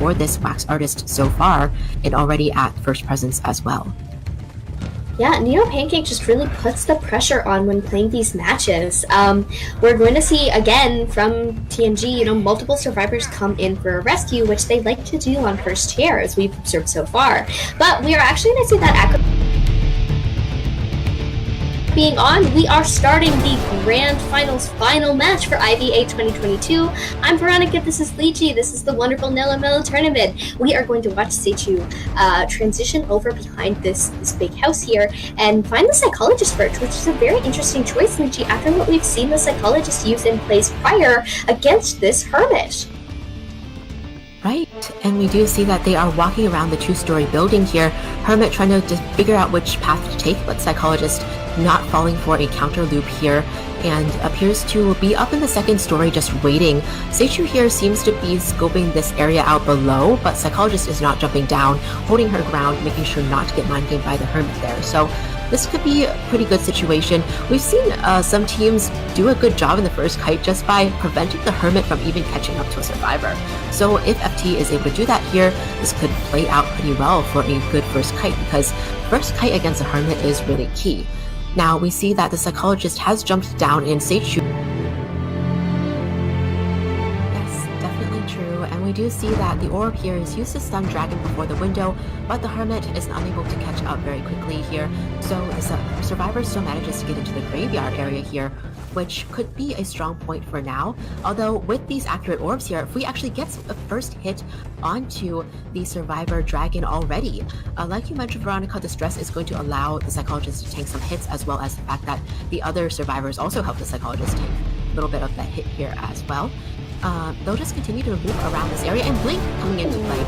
for this wax artist so far, and already at first presence as well. Yeah, Neo Pancake just really puts the pressure on when playing these matches. We're going to see, again, from TNG, multiple survivors come in for a rescue, which they like to do on first chair, as we've observed so far. But we are actually going to see that being on, we are starting the Grand Finals final match for IVA 2022. I'm Veronica, this is Lychee, this is the wonderful Nello Mello tournament. We are going to watch Seichu transition over behind this big house here and find the Psychologist first, which is a very interesting choice, Lychee, after what we've seen the Psychologist use in plays prior against this Hermit. Right, and we do see that they are walking around the two-story building here. Hermit trying to just figure out which path to take, but Psychologist not falling for a counter loop here and appears to be up in the second story just waiting. Seichu here seems to be scoping this area out below, but Psychologist is not jumping down, holding her ground, making sure not to get mind gamed by the Hermit there. So this could be a pretty good situation. We've seen some teams do a good job in the first kite just by preventing the Hermit from even catching up to a survivor. So if FT is able to do that here, this could play out pretty well for a good first kite, because first kite against a Hermit is really key. Now we see that the Psychologist has jumped down in Seichu. Yes, definitely true. And we do see that the orb here is used to stun Dragon before the window, but the Hermit is unable to catch up very quickly here. So the survivor still manages to get into the graveyard area here, which could be a strong point for now. Although with these accurate orbs here, if we actually get a first hit onto the survivor Dragon already, like you mentioned, Veronica, the stress is going to allow the Psychologist to tank some hits, as well as the fact that the other survivors also help the Psychologist tank a little bit of that hit here as well. They'll just continue to move around this area, and Blink coming into play.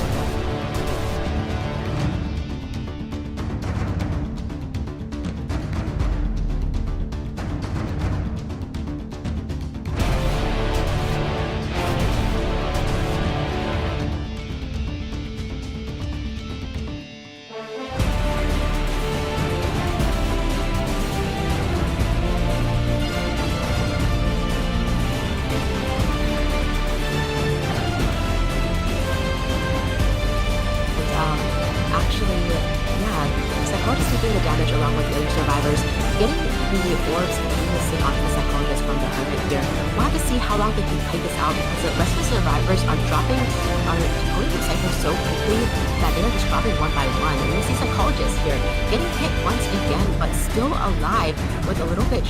The damage along with the other survivors, getting the orbs continuously onto the Psychologist from the Hermit here. We'll have to see how long they can play this out, because the rest of the survivors are decoding the Cypher so quickly that they are just dropping one by one. And we see Psychologist here getting hit once again, but still alive with a little bit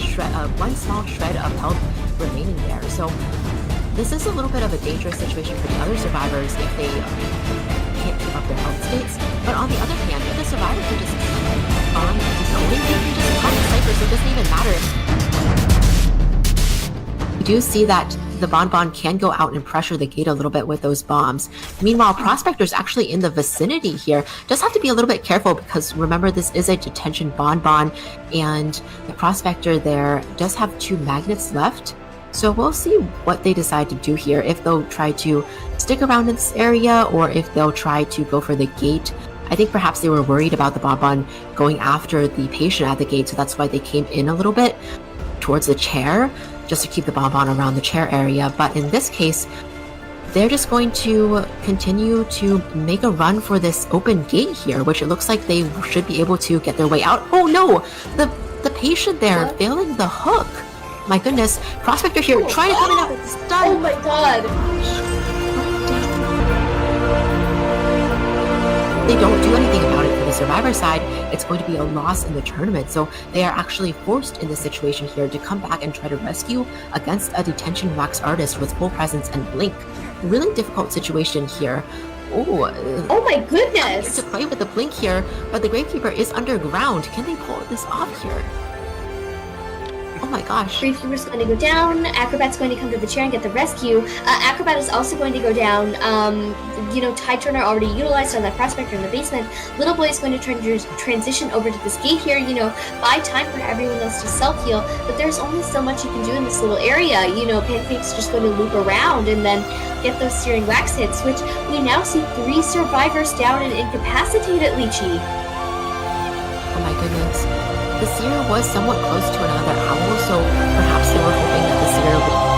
one small shred of health remaining there. So this is a little bit of a dangerous situation for the other survivors if they can't keep up their health states. But on the other hand, if the survivor can just keep on decoding, they can just pop the Cypher, so it doesn't even matter. We do see that the Bonbon can go out and pressure the gate a little bit with those bombs. Meanwhile, Prospector's actually in the vicinity here. Just have to be a little bit careful, because remember, this is a detention Bonbon, and the Prospector there does have 2 magnets left. So we'll see what they decide to do here, if they'll try to stick around in this area or if they'll try to go for the gate. I think perhaps they were worried about the Bonbon going after the patient at the gate, so that's why they came in a little bit towards the chair, just to keep the Bonbon around the chair area. But in this case, they're just going to continue to make a run for this open gate here, which it looks like they should be able to get their way out. Oh no! The patient there failing the hook. My goodness, Prospector here trying to come in out with stun. Oh my god. They don't do anything about it for the survivor side, it's going to be a loss in the tournament. So they are actually forced in this situation here to come back and try to rescue against a detention wax artist with full presence and blink. Really difficult situation here. Oh my goodness! To play with the blink here, but the Gravekeeper is underground. Can they pull this off here? Oh my gosh. Gravekeeper's going to go down. Acrobat's going to come to the chair and get the rescue. Acrobat is also going to go down. Tide Turner already utilized on that Prospector in the basement. Little Boy is going to try to transition over to this gate here, buy time for everyone else to self-heal. But there's only so much you can do in this little area. Pancake's just going to loop around and then get those searing wax hits, which we now see 3 survivors down and incapacitated, Lychee. Oh my goodness. The seer was somewhat close to another owl, so perhaps they were hoping that the seer would